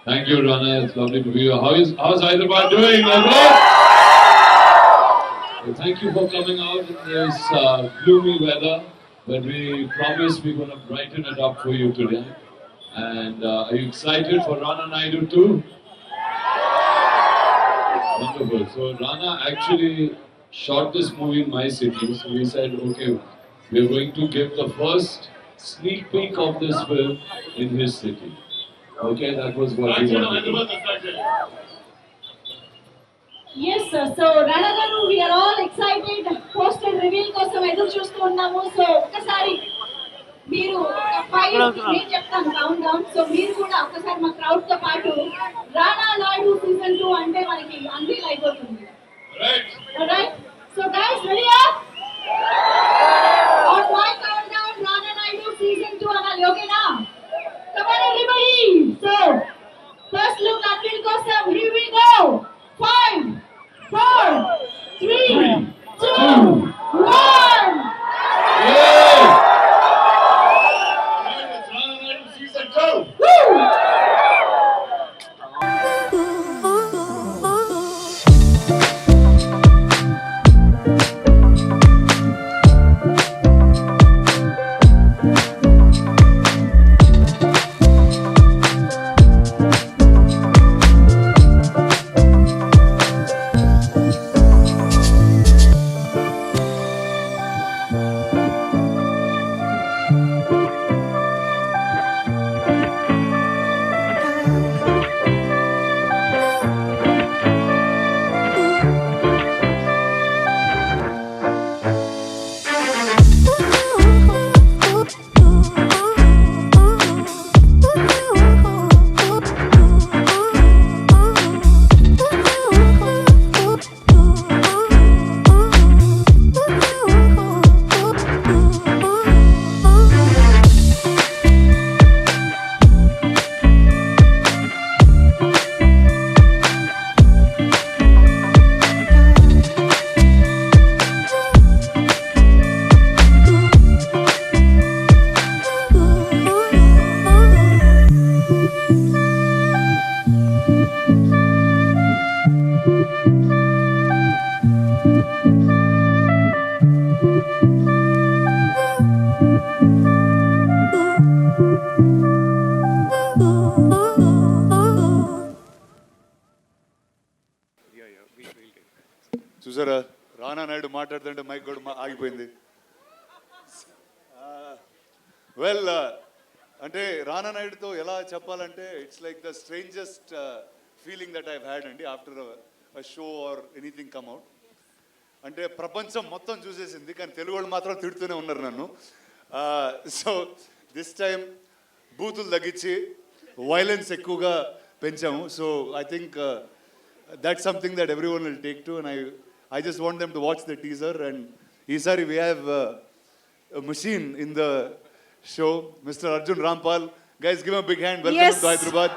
Thank you, Rana. It's lovely to be here. How's Hyderabad doing? Thank you for coming out in this gloomy weather, but we promise we're going to brighten it up for you today. And are you excited for Rana Naidu too? Wonderful. So Rana actually shot this movie in my city. So we said, okay, we're going to give the first sneak peek of this film in his city. Okay, that was what we wanted. Yes, sir. So Rana garu, we are all excited. Poster reveal కోసం ఎదురు చూస్తూ ఉన్నాము. So ఒకసారి మీరు five నేను చెప్తాను count down. So మీరు కూడా ఒకసారి మా క్రౌడ్ తో పాటు రానా నాయుడు సీజన్ 2 అంటే మనకి అన్వీల్ అయిపోతుంది. Alright. So guys, ready up? On my countdown, Rana Naidu season 2 అనాలి. ఓకేనా? Come on everybody. So first look unveil కోసం. Here we go. 5, 4, 3, 2, 1. Yay! It's Rana Naidu season 2. Woo! చూసారా రానా నాయుడు మాట్లాడుతుంటే మైక్ కూడా ఆగిపోయింది. వెల్ అంటే రానా నాయుడుతో ఎలా చెప్పాలంటే it's like the strangest feeling that I've had అండి after a show or anything come out. అంటే ప్రపంచం మొత్తం చూసేసింది కానీ తెలుగు వాళ్ళు మాత్రం తిడుతూనే ఉన్నారు నన్ను. సో దిస్ టైమ్ బూతులు తగ్గించి వైలెన్స్ ఎక్కువగా పెంచాము. So I think that's something that everyone will take to, and I just want them to watch the teaser. And Isari, we have a machine in the show, Mr. Arjun Rampal. Guys, give him a big hand. Welcome to Hyderabad.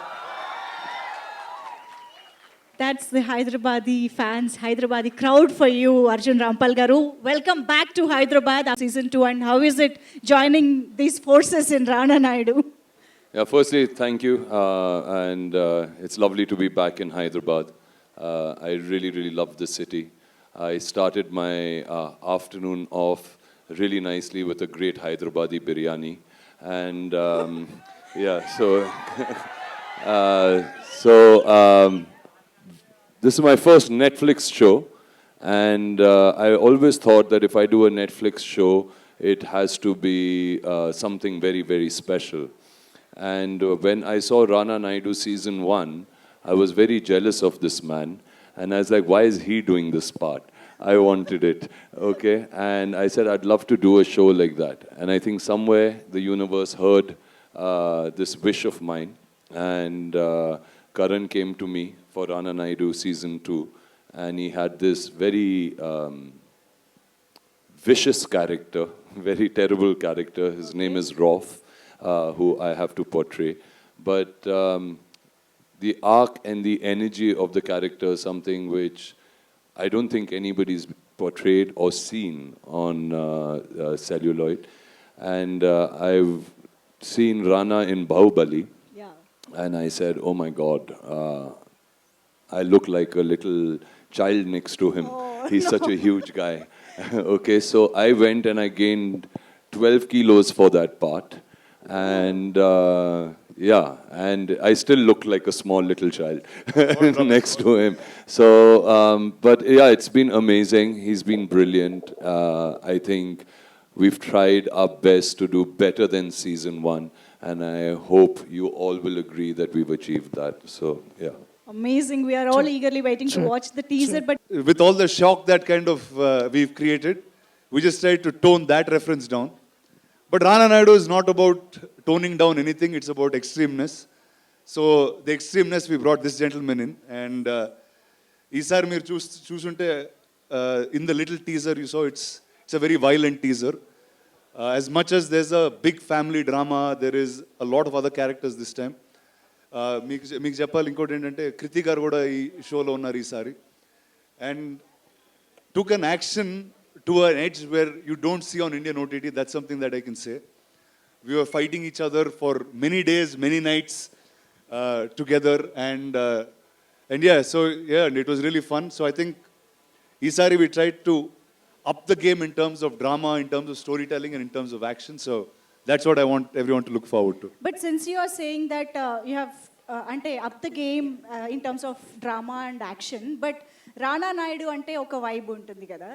That's the Hyderabadi fans, Hyderabadi crowd for you, Arjun Rampal Garu. Welcome back to Hyderabad season 2. And how is it joining these forces in Rana Naidu? Yeah, firstly, thank you. And it's lovely to be back in Hyderabad. I really, really love the city. I started my afternoon off really nicely with a great Hyderabadi biryani. And yeah, this is my first Netflix show. And I always thought that if I do a Netflix show, it has to be something very, very special. And when I saw Rana Naidu season 1, I was very jealous of this man. And I was like, why is he doing this part? I wanted it, okay? And I said, I'd love to do a show like that. And I think somewhere the universe heard this wish of mine. And Karan came to me for Rana Naidu season 2. And he had this very vicious character, very terrible character. His name is Rolf, who I have to portray. But the arc and the energy of the character is something which I don't think anybody's portrayed or seen on celluloid. And I've seen Rana in Bahubali. Yeah. And I said, oh my God, I look like a little child next to him. He's such a huge guy. Okay, so I went and I gained 12 kilos for that part. And yeah, and I still look like a small little child next to him. So, but yeah, it's been amazing. He's been brilliant. I think we've tried our best to do better than season 1. And I hope you all will agree that we've achieved that. So, yeah. Amazing. We are all eagerly waiting to watch the teaser. But With all the shock that kind of we've created, we just tried to tone that reference down. But Rana Naidu is not about toning down anything, it's about extremeness. So the extremeness, we brought this gentleman in. And Isar Mir Chusunte, in the little teaser you saw, it's a very violent teaser. As much as there's a big family drama, there is a lot of other characters this time. మీకు చెప్పాలి ఇంకోటి ఏంటంటే కృతి గారు కూడా ఈ షోలో ఉన్నారు ఈసారి. And took an action to an edge where you don't see on Indian OTT. That's something that I can say. We were fighting each other for many days, many nights together, and yeah, so yeah, and it was really fun. So I think Isari we tried to up the game in terms of drama, in terms of storytelling, and in terms of action. So that's what I want everyone to look forward to. But since you are saying that you have ante up the game in terms of drama and action, but రానా నాయుడు అంటే ఒక vibe ఉంటుంది కదా,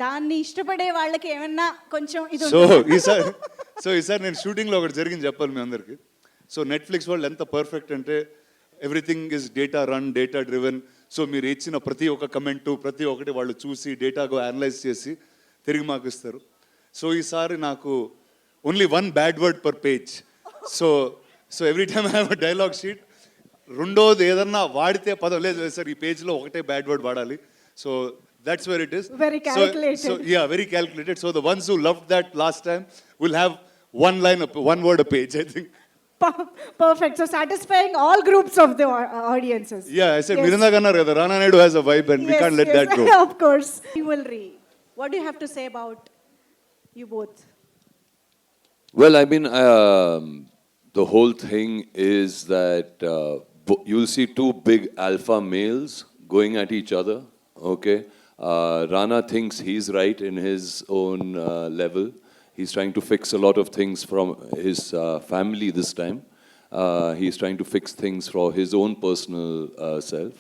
దాన్ని ఇష్టపడే వాళ్ళకి ఏమన్నా కొంచెం ఇది సో ఈసారి నేను షూటింగ్లో ఒకటి జరిగింది చెప్పాలి మీ అందరికి. సో నెట్ఫ్లిక్స్ వాళ్ళు ఎంత పర్ఫెక్ట్ అంటే everything is data run, data driven. So మీరు ఇచ్చిన ప్రతి ఒక్క కమెంటు ప్రతి ఒక్కటి వాళ్ళు చూసి డేటాకు అనలైజ్ చేసి తిరిగి మాకు ఇస్తారు. సో ఈసారి నాకు only 1 bad word per page. So every time I have a dialogue sheet. రెండోది ఏదన్నా వాడితే పదం లేదు సార్ ఈ పేజ్లో ఒకటే బ్యాడ్ వర్డ్ వాడాలి. So that's where it is. Very calculated. So yeah, very calculated. So the ones who loved that last time will have one word a page, I think. Perfect. So satisfying all groups of the audiences. Yeah, I said Miranda Gannar kada Rana Naidu has a vibe and we can't let that go. Of course. Rivalry. What do you have to say about you both? Well, I mean, the whole thing is that you'll see 2 big alpha males going at each other, okay? Rana thinks he's right in his own level. He's trying to fix a lot of things from his family this time. He's trying to fix things for his own personal self.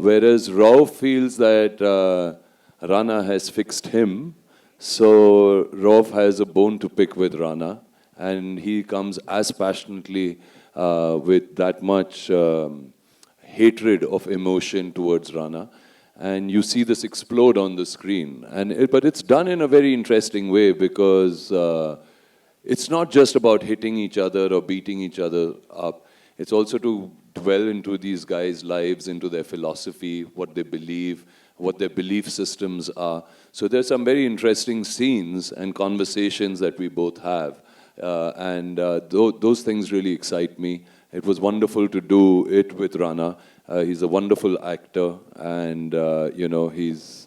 Whereas Rauf feels that Rana has fixed him, so Rauf has a bone to pick with Rana. And he comes as passionately with that much hatred of emotion towards Rana. And you see this explode on the screen. But it's done in a very interesting way because it's not just about hitting each other or beating each other up. It's also to dwell into these guys' lives, into their philosophy, what they believe, what their belief systems are. So there's some very interesting scenes and conversations that we both have. And those things really excite me. It was wonderful to do it with Rana. He's a wonderful actor, and he's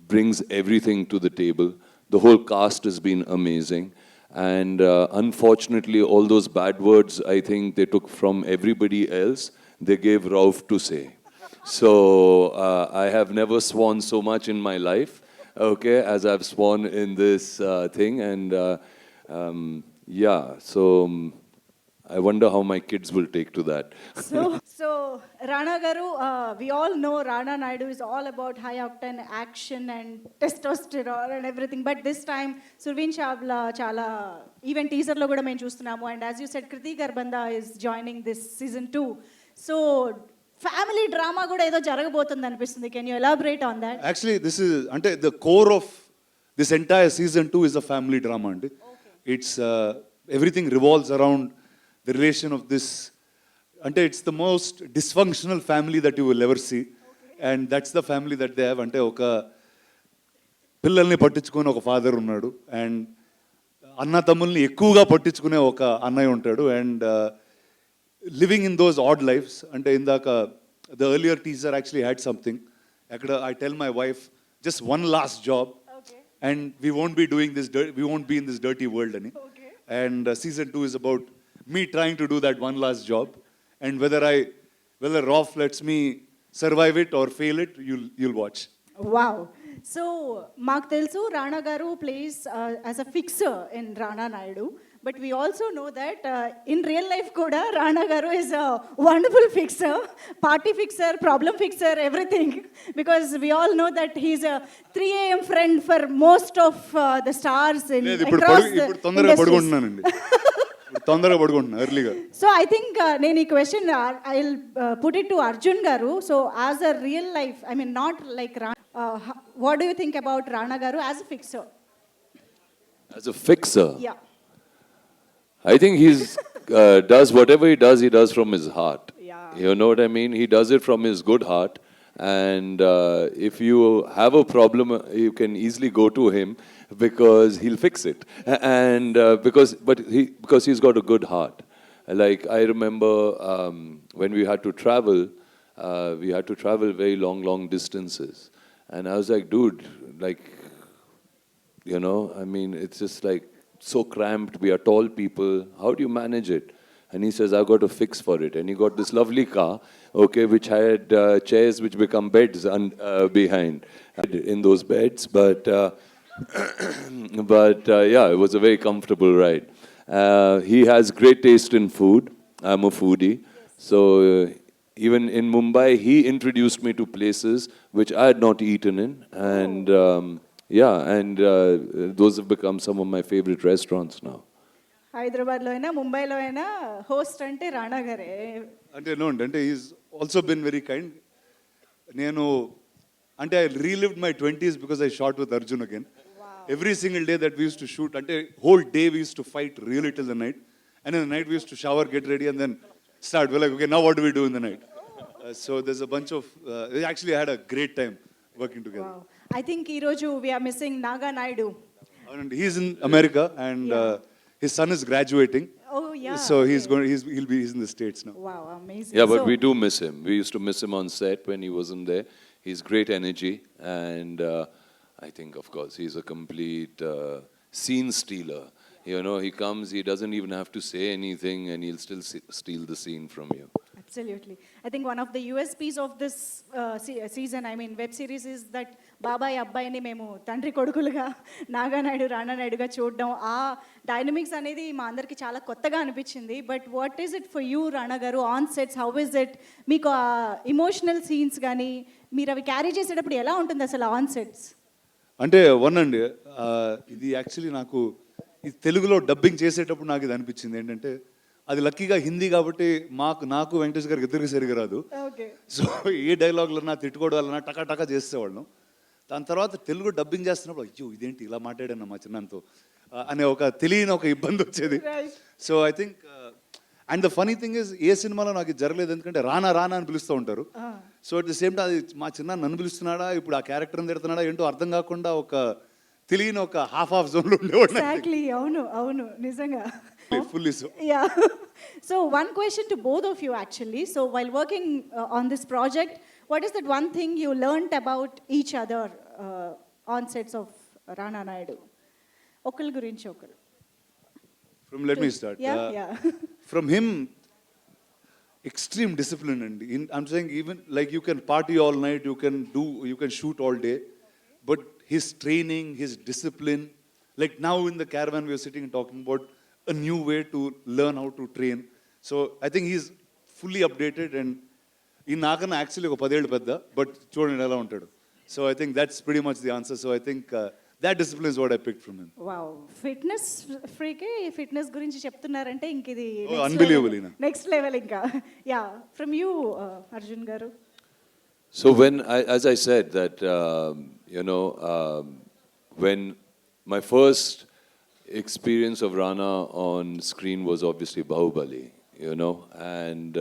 brings everything to the table. The whole cast has been amazing. And unfortunately, all those bad words I think they took from everybody else, they gave Rauf to say. So I have never sworn so much in my life, okay, as I've sworn in this thing. And I wonder how my kids will take to that. So Rana Garu, we all know Rana Naidu is all about high octane action and testosterone and everything. But this time, Surveen Chawla chala even teaser lo kuda మేము చూస్తున్నాము. And as you said, Kriti Garbanda is joining this season 2. So family drama కూడా ఏదో జరగబోతుంది అనిపిస్తుంది. Can you elaborate on that? Actually, this is అంటే the core of this entire season 2 is a family drama అండి. It's everything revolves around the relation of this. అంటే it's the most dysfunctional family that you will ever see. And that's the family that they have. అంటే ఒక పిల్లల్ని పట్టించుకునే ఒక father ఉన్నాడు, and అన్న తమ్ముల్ని ఎక్కువగా పట్టించుకునే ఒక అన్నయ్య ఉంటాడు, and living in those odd lifes. అంటే ఇందాక the earlier teaser actually had something. అక్కడ I tell my wife just one last job and we won't be doing this, we won't be in this dirty world అని. And season 2 is about me trying to do that one last job, and whether Rauf lets me survive it or fail it, you'll watch. Wow. So మాకు తెలుసు రాణా గారు plays as a fixer in Rana Naidu, but we also know that in real life kuda Rana garu is a wonderful fixer, party fixer, problem fixer, everything, because we all know that he's a 3 a.m. friend for most of the stars in across the ఇప్పుడు తొందరగా పడుకుంటున్నానండి. తొందరగా పడుకుంటున్నా ఎర్లీగా. So I think నేను ఈ question I'll put it to Arjun garu. So as a real life, I mean not like what do you think about Rana garu as a fixer? As a fixer? Yeah. I think he's does whatever he does from his heart. Yeah. You know what I mean? He does it from his good heart. And if you have a problem, you can easily go to him because he'll fix it. And because he's got a good heart. Like I remember when we had to travel very long distances. And I was like, dude, like, I mean, it's just like so cramped. We are tall people. How do you manage it? And he says, I've got a fix for it. And he got this lovely car, okay, which had chairs which become beds behind in those beds. But yeah, it was a very comfortable ride. He has great taste in food. I'm a foodie. So even in Mumbai, he introduced me to places which I had not eaten in. And those have become some of my favorite restaurants now. హైదరాబాద్లో అయినా ముంబైలో అయినా host అంటే రాణా గారే. అంటే no అంటే is also been very kind. నేను అంటే I relived my 20s because I shot with Arjun again. Every single day that we use to shoot, అంటే whole day we use to fight really till the night, and in the night we use to shower, get ready, and then start. We're like, okay, now what do we do in the night? So there's a bunch of we actually had a great time working together. Wow. I think ఈరోజు we are missing Naga Naidu. And he's in America, and his son is graduating. Oh yeah. So he's in the States now. Wow, amazing. Yeah, but So, we do miss him. We used to miss him on set when he wasn't there. He's great energy, and I think, of course, he's a complete scene stealer. He comes, he doesn't even have to say anything, and he'll still steal the scene from you. Absolutely. I think one of the USPs of this season, I mean web series, is that బాబాయ్ అబ్బాయిని మేము తండ్రి కొడుకులుగా నాగానాయుడు రాణా నాయుడుగా చూడడం, ఆ dynamics అనేది మా అందరికి చాలా కొత్తగా అనిపించింది. But what is it for you Rana garu on sets? How is it? మీకు ఆ ఇమోషనల్ సీన్స్ కానీ మీరు అవి క్యారీ చేసేటప్పుడు ఎలా ఉంటుంది అసలు ఆన్ సెట్స్? అంటే అండి, ఇది యాక్చువల్లీ నాకు ఇది తెలుగులో డబ్బింగ్ చేసేటప్పుడు నాకు ఇది అనిపించింది ఏంటంటే, అది లక్కీగా హిందీ కాబట్టి నాకు వెంకటేష్ గారికి ఇద్దరికి సరిగా రాదు. సో ఏ డైలాగులన్నా తిట్టుకోవడాలన్నా టకా చేసేవాళ్ళం. దాని తర్వాత తెలుగు డబ్బింగ్ చేస్తున్నప్పుడు అయ్యో ఇదేంటి ఇలా మాట్లాడాను మా చిన్నంతో అనే ఒక తెలియని ఒక ఇబ్బంది వచ్చేది. So I think and the funny thing is, ఏ సినిమాలో నాకు ఇది జరగలేదు, ఎందుకంటే రానా అని పిలుస్తూ ఉంటారు. So at the same time అది మా చిన్న నన్ను పిలుస్తున్నాడా, ఇప్పుడు ఆ క్యారెక్టర్ని తిడుతున్నాడా ఏంటో అర్థం కాకుండా ఒక తెలియని ఒక హాఫ్ జోన్లో ఉండేవాడు. ఎగ్జాక్ట్లీ. అవును నిజంగా. fully so. Yeah. So one question to both of you actually. So while working on this project, what is that one thing you learned about each other on sets of Rana Naidu? Okal gurinchi okal. Let me start. Yeah. From him, extreme discipline, and I'm saying even like you can party all night, you can shoot all day, but his training, his discipline, like now in the caravan we are sitting and talking about a new way to learn how to train. So I think he's fully updated, and ఈ నాకన్నా actually ఒక 10 ఏళ్ళు పెద్ద, but చూడండి ఎలా ఉంటాడు. So I think that's pretty much the answer. So I think that discipline is what I picked from him. Wow, fitness ఫ్రీకే fitness గురించి చెప్తున్నారంటే ఇంక ఇది unbelievable, Ina. నెక్స్ట్ లెవెల్ ఇంకా. Yeah, from you Arjun garu. So as I said that, when my first experience of Rana on screen was obviously Bahubali, and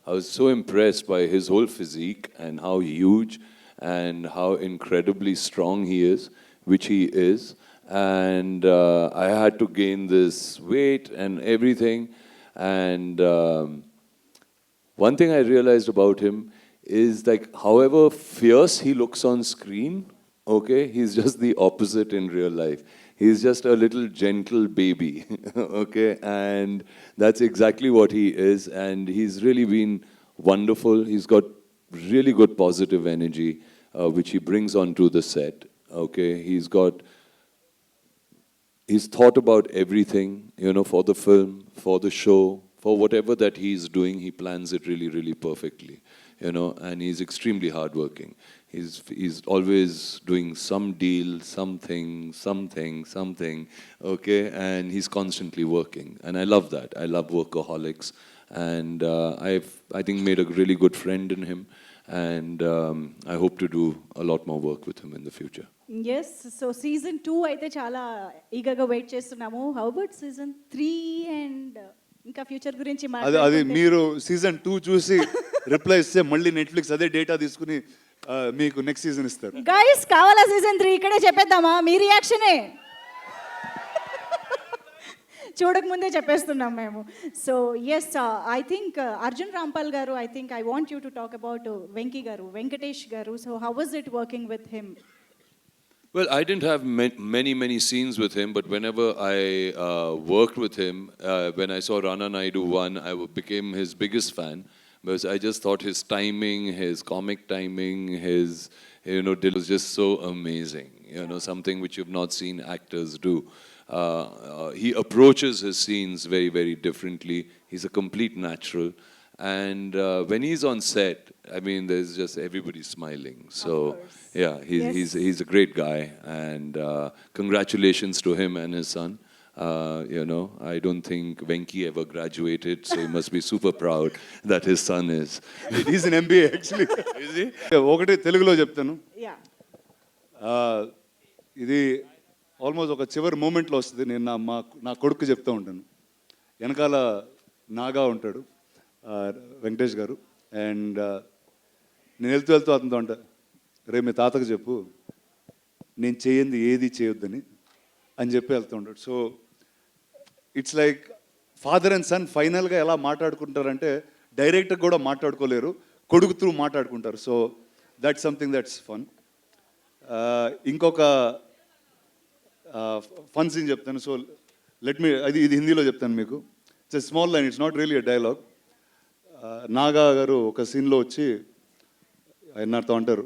I was so impressed by his whole physique and how huge and how incredibly strong he is, which he is. And I had to gain this weight and everything. And one thing I realized about him is like, however fierce he looks on screen, okay, he's just the opposite in real life. He's just a little gentle baby, okay, and that's exactly what he is. And he's really been wonderful. He's got really good positive energy, which he brings onto the set, okay. He's thought about everything, for the film, for the show, for whatever that he's doing, he plans it really, really perfectly, and he's extremely hardworking. He's always doing some deal, something, okay, and he's constantly working, and I love that. I love workaholics, and I think made a really good friend in him, and I hope to do a lot more work with him in the future. Yes, so season 2 అయితే చాలా ఈగర్గా wait చేస్తున్నాము. How about season 3 and ఇంకా future గురించి అది మీరు season 2 చూసి reply ఇస్తే మళ్ళీ నెట్ఫ్లిక్స్ అదే డేటా తీసుకుని మీకు నెక్స్ట్ సీజన్ ఇస్తారు. గైస్, కావాలా సీజన్ 3? ఇక్కడే చెప్పేద్దామా? మీ రియాక్షనే చూడకముందే చెప్పేస్తున్నాం మేము. So yes, I think Arjun Rampal garu, I think I want you to talk about Venky garu, Venkatesh garu. So how was it working with him? Well, I didn't have many scenes with him, but whenever I worked with him, when I saw Rana Naidu 1, I became his biggest fan, because I just thought his timing, his comic timing, his, it was just so amazing, something which you've not seen actors do. He approaches his scenes very, very differently. He's a complete natural. And when he's on set, I mean, there's just everybody smiling. So, yeah, he's a great guy. And congratulations to him and his son. I don't think Venki ever graduated, so he must be super proud that his son is. He's an MBA, actually. Is he? ఒకటి తెలుగులో చెప్తాను. Yeah, ఇది almost ఒక చివరి మూమెంట్లో వస్తుంది. నేను నా కొడుకు చెప్తూ ఉంటాను. వెనకాల నాగా ఉంటాడు, వెంకటేష్ గారు, అండ్ నేను వెళ్తూ అతనితో అంట, రే మీ తాతకు చెప్పు నేను చేయంది ఏది చేయొద్దని అని చెప్పి వెళ్తూ ఉంటాడు. So it's like father and son ఫైనల్గా ఎలా మాట్లాడుకుంటారంటే డైరెక్ట్గా కూడా మాట్లాడుకోలేరు, కొడుకు త్రూ మాట్లాడుకుంటారు. So that's something that's fun. ఇంకొక ఫన్ సీన్ చెప్తాను. సో ఇది హిందీలో చెప్తాను మీకు. It's a small line, it's not really a dialogue. Naga garu ఒక సీన్లో వచ్చి ఆయన నాతో అంటారు,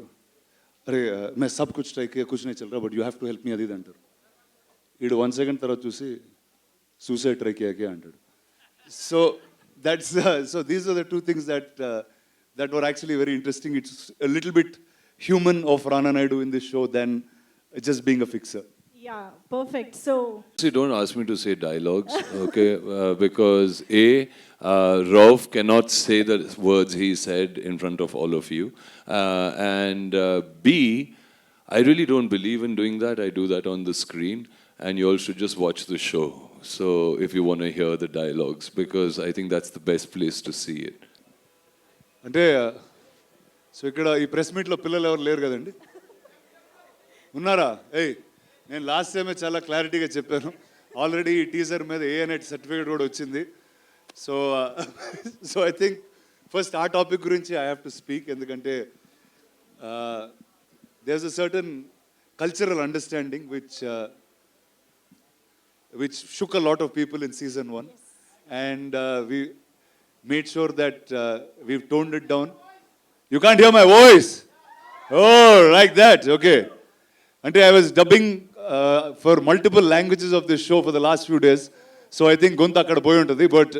అరే మే సబ్ కుచ్ ట్రై కియా కుచ్ నే చల్ రా but you have to help me అది అంటారు. వీడు 1 సెకండ్ తర్వాత చూసి సూసైడ్ ట్రై కియా కే అంటాడు. So that's so these are the 2 things that were actually very interesting. It's a little bit human of Rana Naidu in this show than just being a fixer. Yeah, perfect. So Don't ask me to say dialogues, okay? Because Rauf cannot say the words he said in front of all of you, and B, I really don't believe in doing that. I do that on the screen, and you all should just watch the show. So if you want to hear the dialogues, because I think that's the best place to see it. అంటే so ఇక్కడ ఈ press మీట్లో పిల్లలు ఎవరు లేరు కదండి? ఉన్నారా? నేను లాస్ట్ టైమే చాలా క్లారిటీగా చెప్పాను, ఆల్రెడీ టీజర్ మీద ఏఎన్ఎట్ సర్టిఫికేట్ కూడా వచ్చింది. So so I think first ఆ టాపిక్ గురించి ఐ హ్యావ్ టు స్పీక్, ఎందుకంటే there's a certain cultural understanding which shook a lot of people in season 1, and we made sure that we've toned it down. You can't hear my voice. Oh, like that. Okay. Ante I was dubbing for multiple languages of this show for the last few days, so I think gonta akkada poyi untadi, but